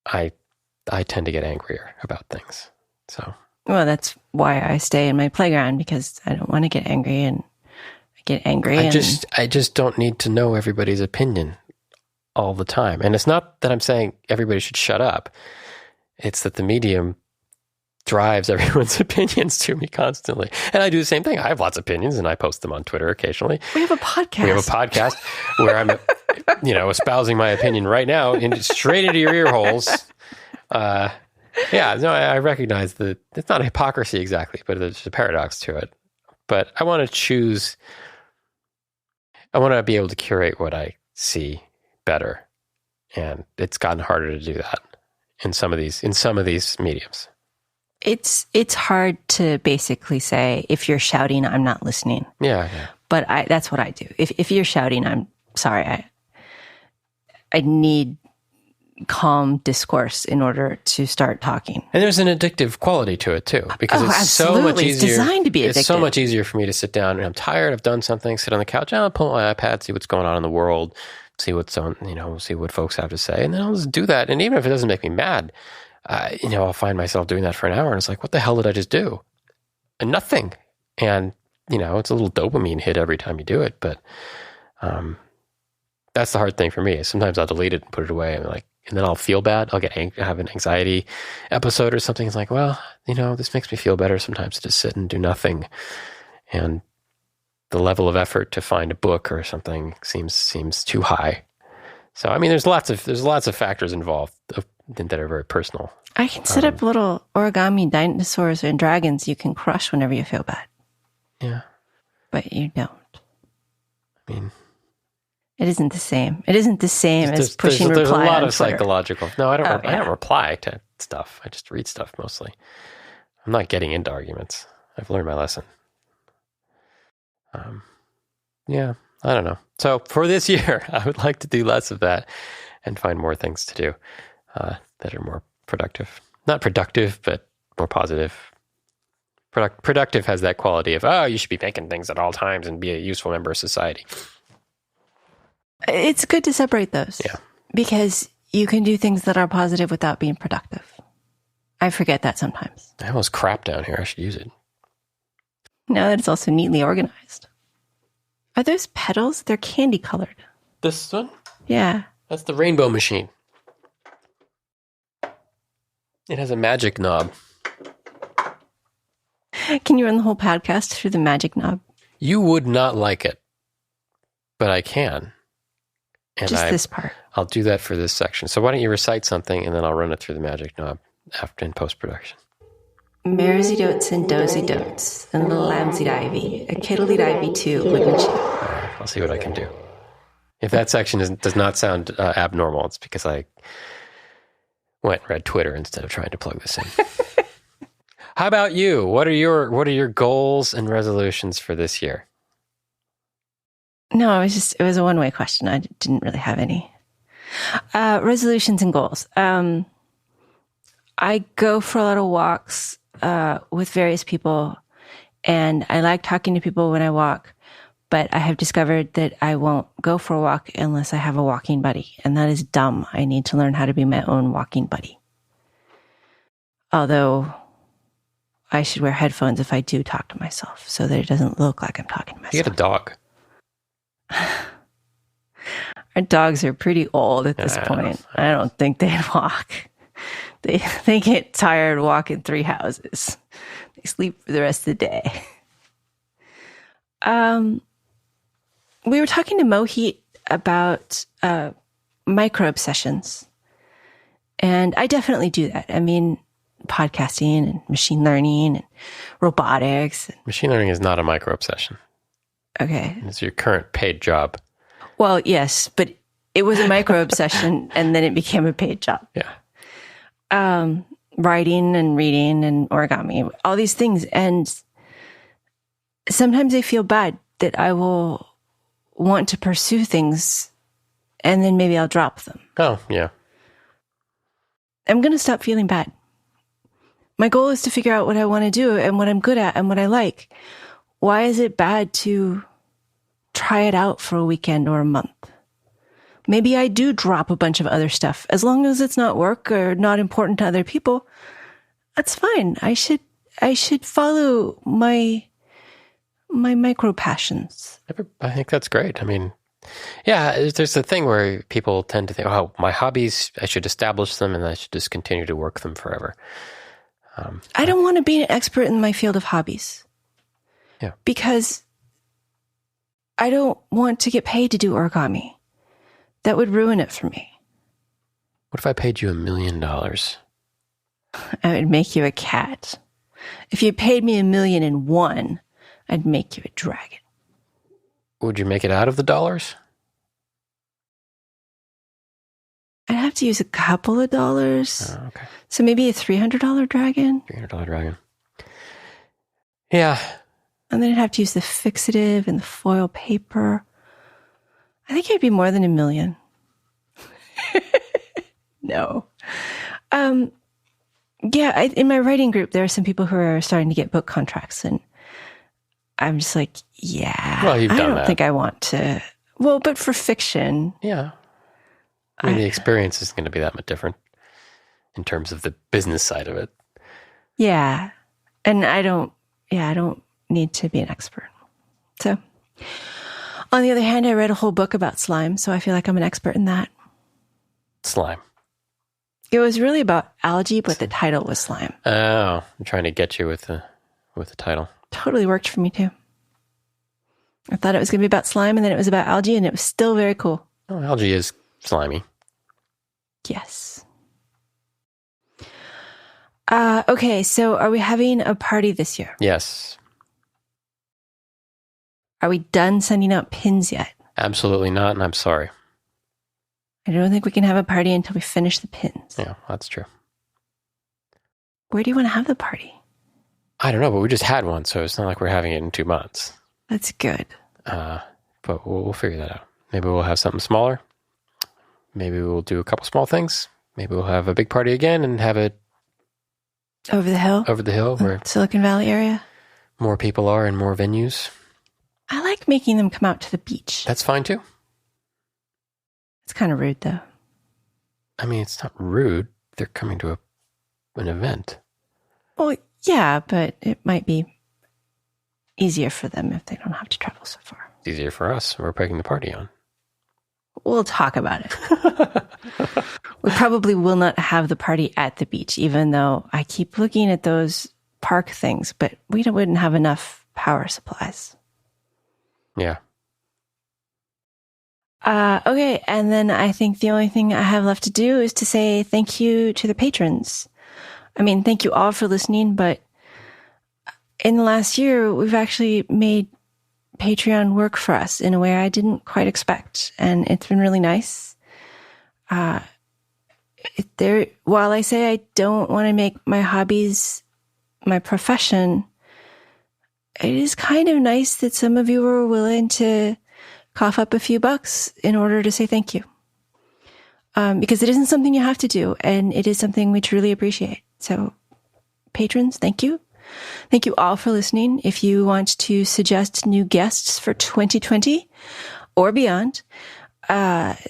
I tend to get angrier about things. So, well,
that's why I stay in my playground, because I don't want to get angry, and I get angry.
I just don't need to know everybody's opinion all the time. And it's not that I'm saying everybody should shut up. It's that the medium drives everyone's opinions to me constantly. And I do the same thing. I have lots of opinions, and I post them on Twitter occasionally.
We have a podcast.
Where I'm, espousing my opinion right now straight into your ear holes. I recognize that it's not hypocrisy exactly, but there's a paradox to it. But I want to be able to curate what I see better. And it's gotten harder to do that in some of these mediums.
It's hard to basically say, if you're shouting, I'm not listening.
Yeah.
But that's what I do. If you're shouting, I'm sorry. I need calm discourse in order to start talking.
And there's an addictive quality to it too, because it's so much easier.
It's designed to be addictive.
It's so much easier for me to sit down and I'm tired. I've done something, sit on the couch, I'll pull my iPad, see what's going on in the world, see what's on, see what folks have to say. And then I'll just do that. And even if it doesn't make me mad, I'll find myself doing that for an hour, and it's like, what the hell did I just do? And nothing. And, it's a little dopamine hit every time you do it. But that's the hard thing for me. Sometimes I'll delete it and put it away, and then I'll feel bad. I'll get have an anxiety episode or something. It's like, well, this makes me feel better sometimes to just sit and do nothing. And the level of effort to find a book or something seems too high. So, there's lots of factors involved that are very personal.
I can set up little origami dinosaurs and dragons you can crush whenever you feel bad.
Yeah.
But you don't. It isn't the same. It isn't the same as pushing reply on Twitter. There's a lot of
psychological. No, I don't reply to stuff. I just read stuff mostly. I'm not getting into arguments. I've learned my lesson. I don't know. So for this year, I would like to do less of that and find more things to do that are more productive. Not productive, but more positive. Productive has that quality of, you should be making things at all times and be a useful member of society.
It's good to separate those.
Yeah.
Because you can do things that are positive without being productive. I forget that sometimes.
I almost crap down here. I should use it.
Now that it's also neatly organized. Are those petals? They're candy colored.
This one?
Yeah.
That's the rainbow machine. It has a magic knob.
Can you run the whole podcast through the magic knob?
You would not like it, but I can. And
just this part.
I'll do that for this section. So why don't you recite something, and then I'll run it through the magic knob after in post-production.
Maresy dotes and dozy dotes, and little lambsy ivy, a kiddly ivy too, wouldn't you?
All right, I'll see what I can do. If that section does not sound abnormal, it's because I went and read Twitter instead of trying to plug this in. How about you? What are your goals and resolutions for this year?
No, it was a one-way question. I didn't really have any. Resolutions and goals. I go for a lot of walks with various people, and I like talking to people when I walk, but I have discovered that I won't go for a walk unless I have a walking buddy, and that is dumb. I need to learn how to be my own walking buddy. Although I should wear headphones if I do talk to myself so that it doesn't look like I'm talking to myself.
You get a dog.
Our dogs are pretty old at this point. I don't think they'd walk. They get tired walking 3 houses. They sleep for the rest of the day. We were talking to Mohit about micro obsessions. And I definitely do that. Podcasting and machine learning and robotics.
Machine learning is not a micro obsession.
Okay.
It's your current paid job.
Well, yes, but it was a micro obsession and then it became a paid job.
Yeah.
Writing and reading and origami, all these things. And sometimes I feel bad that I will want to pursue things and then maybe I'll drop them.
Oh, yeah.
I'm going to stop feeling bad My goal is to figure out what I want to do and what I'm good at and what I like. Why is it bad to try it out for a weekend or a month? Maybe I do drop a bunch of other stuff. As long as it's not work or not important to other people, that's fine. I should follow my micro passions.
I think that's great. I mean, yeah, there's a thing where people tend to think, oh, my hobbies, I should establish them and I should just continue to work them forever.
I don't want to be an expert in my field of hobbies.
Yeah.
Because I don't want to get paid to do origami. That would ruin it for me.
What if I paid you $1 million?
I would make you a cat. If you paid me $1,000,001, I'd make you a dragon.
Would you make it out of the dollars?
I'd have to use a couple of dollars.
Oh, okay.
So maybe a $300 dragon.
$300 dragon. Yeah.
And then I'd have to use the fixative and the foil paper. I think it'd be more than $1 million. No. Yeah, in my writing group, there are some people who are starting to get book contracts, and I'm just like, yeah.
Well, you've done that.
I don't think I want to. Well, but for fiction.
Yeah. I mean, the experience isn't going to be that much different in terms of the business side of it.
Yeah. And I don't need to be an expert. So, on the other hand, I read a whole book about slime, so I feel like I'm an expert in that.
Slime.
It was really about algae, but the title was slime.
Oh, I'm trying to get you with the title.
Totally worked for me too. I thought it was going to be about slime, and then it was about algae, and it was still very cool.
Oh, algae is slimy.
Yes. Okay, so are we having a party this year?
Yes.
Are we done sending out pins yet?
Absolutely not, and I'm sorry.
I don't think we can have a party until we finish the pins.
Yeah, that's true.
Where do you want to have the party?
I don't know, but we just had one, so it's not like we're having it in 2 months.
That's good.
But we'll figure that out. Maybe we'll have something smaller. Maybe we'll do a couple small things. Maybe we'll have a big party again and have it
over the hill,
where
Silicon Valley area.
More people are and more venues.
I like making them come out to the beach.
That's fine too.
It's kind of rude, though.
I mean, it's not rude. They're coming to an event.
Well, yeah, but it might be easier for them if they don't have to travel so far.
It's easier for us. We're putting the party on.
We'll talk about it. We probably will not have the party at the beach, even though I keep looking at those park things, but we wouldn't have enough power supplies.
Yeah.
Okay, and then I think the only thing I have left to do is to say thank you to the patrons. I mean, thank you all for listening, but in the last year, we've actually made Patreon work for us in a way I didn't quite expect, and it's been really nice. While I say I don't want to make my hobbies my profession, it is kind of nice that some of you are willing to cough up a few bucks in order to say thank you. Because it isn't something you have to do, and it is something we truly appreciate. So, patrons, thank you. Thank you all for listening. If you want to suggest new guests for 2020 or beyond,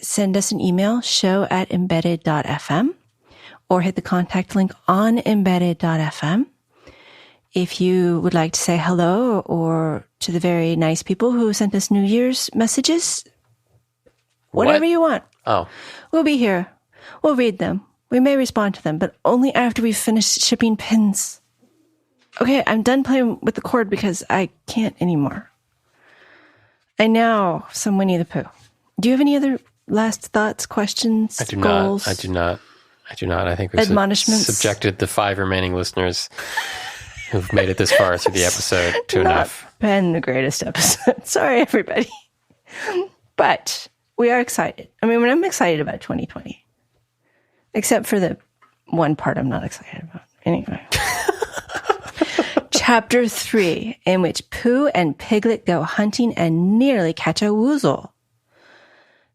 send us an email, show@embedded.fm, or hit the contact link on embedded.fm. If you would like to say hello or to the very nice people who sent us New Year's messages, whatever you want.
Oh.
We'll be here. We'll read them. We may respond to them, but only after we've finished shipping pins. Okay, I'm done playing with the cord because I can't anymore. And now, some Winnie the Pooh. Do you have any other last thoughts, questions, goals?
I do not. I think we've subjected the 5 remaining listeners who've made it this far through the episode to enough.
Been the greatest episode. Sorry, everybody. But we are excited. I mean, I'm excited about 2020. Except for the one part I'm not excited about. Anyway. Chapter 3, in which Pooh and Piglet go hunting and nearly catch a woozle.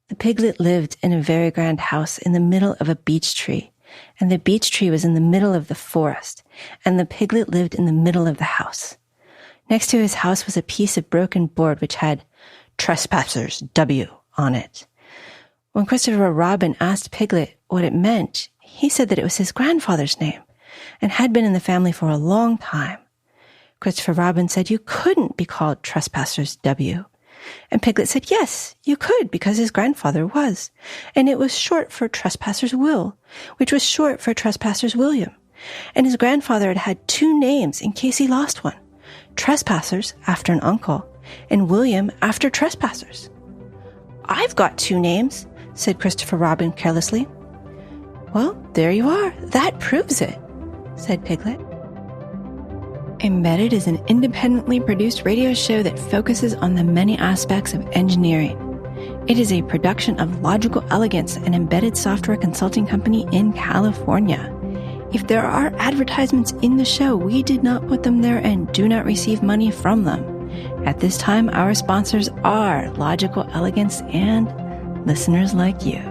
The piglet lived in a very grand house in the middle of a beech tree, and the beech tree was in the middle of the forest, and the piglet lived in the middle of the house. Next to his house was a piece of broken board which had Trespassers W on it. When Christopher Robin asked Piglet what it meant, he said that it was his grandfather's name and had been in the family for a long time. Christopher Robin said you couldn't be called Trespassers W. And Piglet said, yes, you could, because his grandfather was. And it was short for Trespassers Will, which was short for Trespassers William. And his grandfather had had 2 names in case he lost one. Trespassers, after an uncle, and William, after Trespassers. I've got 2 names, said Christopher Robin carelessly. Well, there you are. That proves it, said Piglet. Embedded is an independently produced radio show that focuses on the many aspects of engineering. It is a production of Logical Elegance, an embedded software consulting company in California. If there are advertisements in the show, we did not put them there and do not receive money from them. At this time, our sponsors are Logical Elegance and listeners like you.